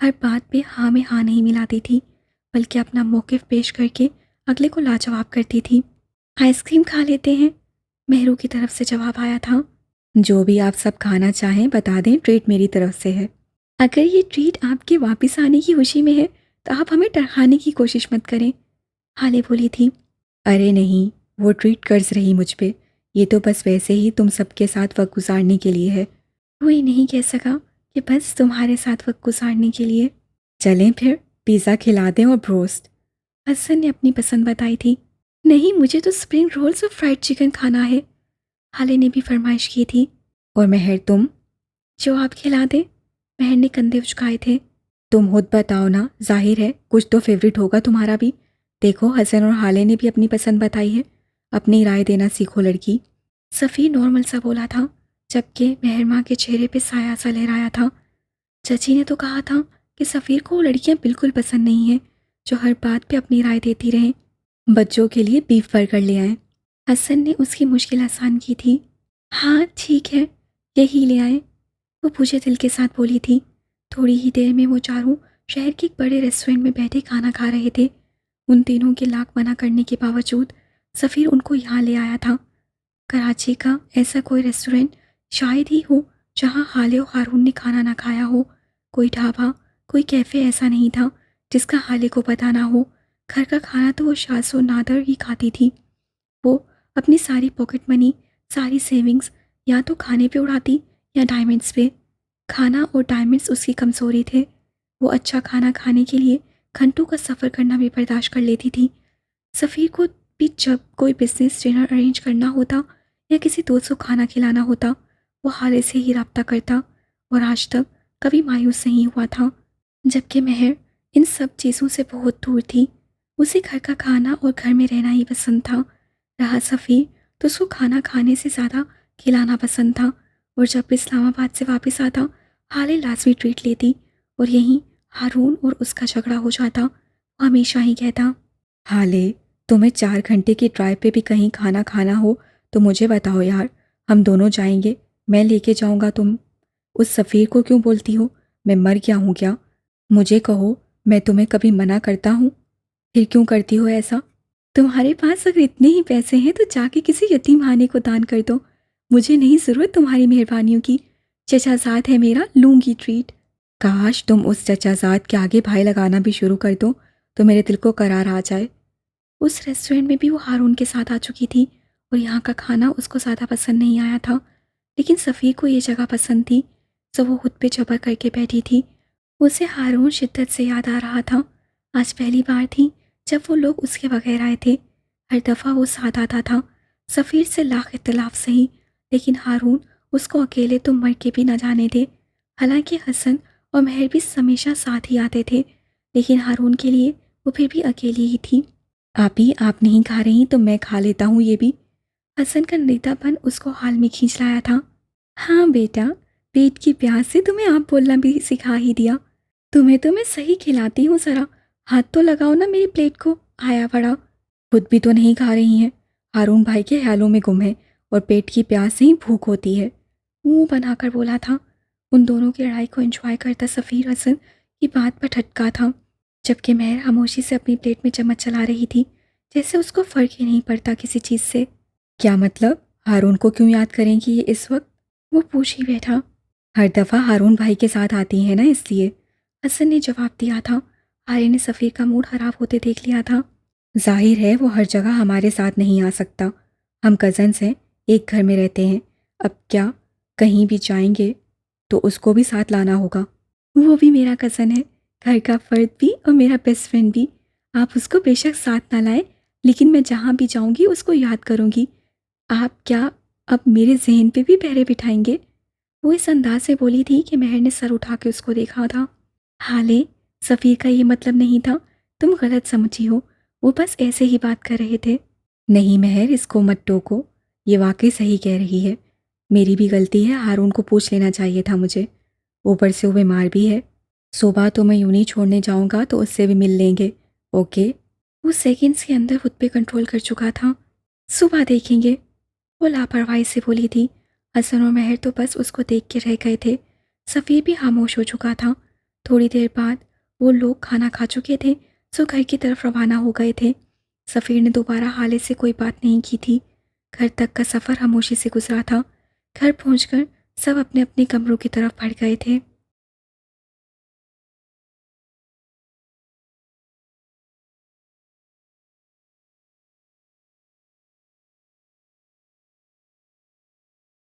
ہر بات پہ ہاں میں ہاں نہیں ملاتی تھی، بلکہ اپنا موقف پیش کر کے اگلے کو لاجواب کرتی تھی۔ آئس کریم کھا لیتے ہیں؟ مہرو کی طرف سے جواب آیا تھا۔ جو بھی آپ سب کھانا چاہیں بتا دیں، ٹریٹ میری طرف سے ہے۔ اگر یہ ٹریٹ آپ کے واپس آنے کی خوشی میں ہے تو آپ ہمیں ٹرکانے کی کوشش مت کریں، ہالے بولی تھی۔ ارے نہیں، وہ ٹریٹ قرض رہی مجھ پہ، یہ تو بس ویسے ہی تم سب کے ساتھ وقت گزارنے کے لیے ہے۔ کوئی نہیں کہہ سکا کہ بس تمہارے ساتھ وقت گزارنے کے لیے۔ چلیں پھر پیزا کھلا دیں اور بروسٹ۔ حسن نے اپنی پسند بتائی تھی۔ نہیں، مجھے تو سپرنگ رولز اور فرائیڈ چکن کھانا ہے، حالے نے بھی فرمائش کی تھی۔ اور مہر تم؟ جو آپ کھلا دیں، مہر نے کندھے اچکائے تھے۔ تم خود بتاؤ نا، ظاہر ہے کچھ تو فیوریٹ ہوگا تمہارا بھی۔ دیکھو حسن اور حالے نے بھی اپنی پسند بتائی ہے، اپنی رائے دینا سیکھو لڑکی۔ سفیر نارمل سا بولا تھا، جبکہ مہر ماں کے چہرے پہ سایہ سا لہرایا تھا۔ چچی نے تو کہا تھا کہ سفیر کو وہ لڑکیاں بالکل پسند نہیں ہیں جو ہر بات پہ اپنی رائے دیتی رہیں۔ بچوں کے لیے بیف برگر لے آئیں۔ حسن نے اس کی مشکل آسان کی تھی۔ ہاں ٹھیک ہے، یہی لے آئیں، وہ پوجے دل کے ساتھ بولی تھی۔ تھوڑی ہی دیر میں وہ چاروں شہر کے ایک بڑے ریسٹورینٹ میں بیٹھے کھانا کھا رہے تھے۔ ان تینوں کے لاکھ منع کرنے کے باوجود سفیر ان کو یہاں لے آیا تھا۔ کراچی کا ایسا کوئی ریسٹورینٹ شاید ہی ہو جہاں حالے و ہارون نے کھانا نہ کھایا ہو۔ کوئی ڈھابا، کوئی کیفے ایسا نہیں تھا جس کا حالے کو پتہ نہ ہو۔ گھر کا کھانا تو وہ شاذ و نادر ہی کھاتی تھی۔ وہ اپنی ساری پاکٹ منی، ساری سیونگز یا تو کھانے پہ اڑاتی یا ڈائمنڈس پہ۔ کھانا اور ڈائمنڈس اس کی کمزوری تھے۔ وہ اچھا کھانا کھانے کے لیے گھنٹوں کا سفر کرنا بھی برداشت کر لیتی تھی۔ سفیر کو بھی جب کوئی بزنس ڈنر ارینج کرنا ہوتا یا کسی دوست کو کھانا کھلانا ہوتا، وہ حالے سے ہی رابطہ کرتا، اور آج تک کبھی مایوس نہیں ہوا تھا۔ جبکہ مہر ان سب چیزوں سے بہت دور تھی۔ اسے گھر کا کھانا اور گھر میں رہنا ہی پسند تھا۔ رہا سفیر تو اس کو کھانا کھانے سے زیادہ کھلانا پسند تھا، اور جب بھی اسلام آباد سے واپس آتا حالے لازمی ٹریٹ لیتی، اور یہیں ہارون اور اس کا جھگڑا ہو جاتا۔ وہ ہمیشہ ہی کہتا، حالے تمہیں 4 گھنٹے کی ڈرائیو پہ بھی کہیں کھانا کھانا ہو تو مجھے بتاؤ یار، ہم دونوں جائیں گے، میں لے کے جاؤں گا۔ تم اس سفیر کو کیوں بولتی ہو؟ میں مر گیا ہوں کیا؟ مجھے کہو، میں تمہیں کبھی منع کرتا ہوں؟ پھر کیوں کرتی ہو ایسا؟ تمہارے پاس اگر اتنے ہی پیسے ہیں تو جا کے کسی یتیم خانے کو دان کر دو، مجھے نہیں ضرورت تمہاری مہربانیوں کی۔ چچا زاد ہے میرا، لوں گی ٹریٹ۔ کاش تم اس چچا زاد کے آگے بھائی لگانا بھی شروع کر دو تو میرے دل کو قرار آ جائے۔ اس ریسٹورینٹ میں بھی وہ ہارون کے ساتھ آ چکی تھی، اور یہاں کا کھانا اس کو زیادہ پسند نہیں آیا تھا، لیکن سفیر کو یہ جگہ پسند تھی، تو وہ خود پہ جبر کر کے بیٹھی تھی۔ اسے ہارون شدت سے یاد آ رہا تھا۔ آج پہلی بار تھی جب وہ لوگ اس کے بغیر آئے تھے۔ ہر دفعہ وہ ساتھ آتا تھا، سفیر سے لاکھ اختلاف سہی، لیکن ہارون اس کو اکیلے تو مر کے بھی نہ جانے دے۔ حالانکہ حسن اور مہر بھی ہمیشہ ساتھ ہی آتے تھے، لیکن ہارون کے لیے وہ پھر بھی اکیلی ہی تھی۔ آپ نہیں کھا رہی تو میں کھا لیتا ہوں یہ بھی۔ حسن کا نیتا پن اس کو حال میں کھینچ لایا تھا۔ ہاں بیٹا، پیٹ کی پیاس سے تمہیں آپ بولنا بھی سکھا ہی دیا۔ تمہیں تو میں صحیح کھلاتی ہوں، ذرا ہاتھ تو لگاؤ نا میری پلیٹ کو، آیا بڑا۔ خود بھی تو نہیں کھا رہی ہیں، ہارون بھائی کے خیالوں میں گم ہے، اور پیٹ کی پیاس سے ہی بھوک ہوتی ہے، منہ بنا کر بولا تھا۔ ان دونوں کی لڑائی کو انجوائے کرتا سفیر حسن کی بات پر ٹھٹکا تھا، جبکہ مہر خاموشی سے اپنی پلیٹ میں چمچ چلا رہی تھی، جیسے اس کو فرق ہی نہیں پڑتا کسی چیز سے۔ کیا مطلب؟ ہارون کو کیوں یاد کریں گی یہ اس وقت؟ وہ پوچھ ہی بیٹھا۔ ہر دفعہ ہارون بھائی کے ساتھ آتی ہیں نا، اس لیے، حسن نے جواب دیا تھا۔ حالے نے سفیر کا موڈ خراب ہوتے دیکھ لیا تھا۔ ظاہر ہے وہ ہر جگہ ہمارے ساتھ نہیں آ سکتا، ہم کزنس ہیں، ایک گھر میں رہتے ہیں، اب کیا کہیں بھی جائیں گے تو اس کو بھی ساتھ لانا ہوگا۔ وہ بھی میرا کزن ہے، گھر کا فرد بھی اور میرا بیسٹ فرینڈ بھی۔ آپ اس کو بے شک ساتھ نہ لائیں، لیکن میں جہاں بھی جاؤں گی اس کو یاد کروں گی۔ آپ کیا اب میرے ذہن پہ بھی پہرے بٹھائیں گے؟ وہ اس انداز سے بولی تھی کہ مہر نے سر اٹھا کے اس کو دیکھا تھا۔ حالے، سفیر کا یہ مطلب نہیں تھا، تم غلط سمجھی ہو، وہ بس ایسے ہی بات کر رہے تھے۔ نہیں مہر، اس کو مت ٹوکو، یہ واقعی صحیح کہہ رہی ہے، میری بھی غلطی ہے، ہارون کو پوچھ لینا چاہیے تھا مجھے، اوپر سے وہ بیمار بھی ہے۔ صبح تو میں یوں نہیں چھوڑنے جاؤں گا تو اس سے بھی مل لیں گے، اوکے؟ وہ سیکنڈز کے اندر خود پہ کنٹرول کر چکا تھا۔ صبح دیکھیں گے، وہ لاپرواہی سے بولی تھی۔ حسن اور مہر تو بس اس کو دیکھ کے رہ گئے تھے۔ سفیر بھی خاموش ہو چکا تھا۔ تھوڑی دیر بعد وہ لوگ کھانا کھا چکے تھے، سو گھر کی طرف روانہ ہو گئے تھے۔ سفیر نے دوبارہ حالے سے کوئی بات نہیں کی تھی۔ گھر تک کا سفر خاموشی سے گزرا تھا۔ گھر پہنچ کر سب اپنے اپنے کمروں کی طرف بڑھ گئے تھے۔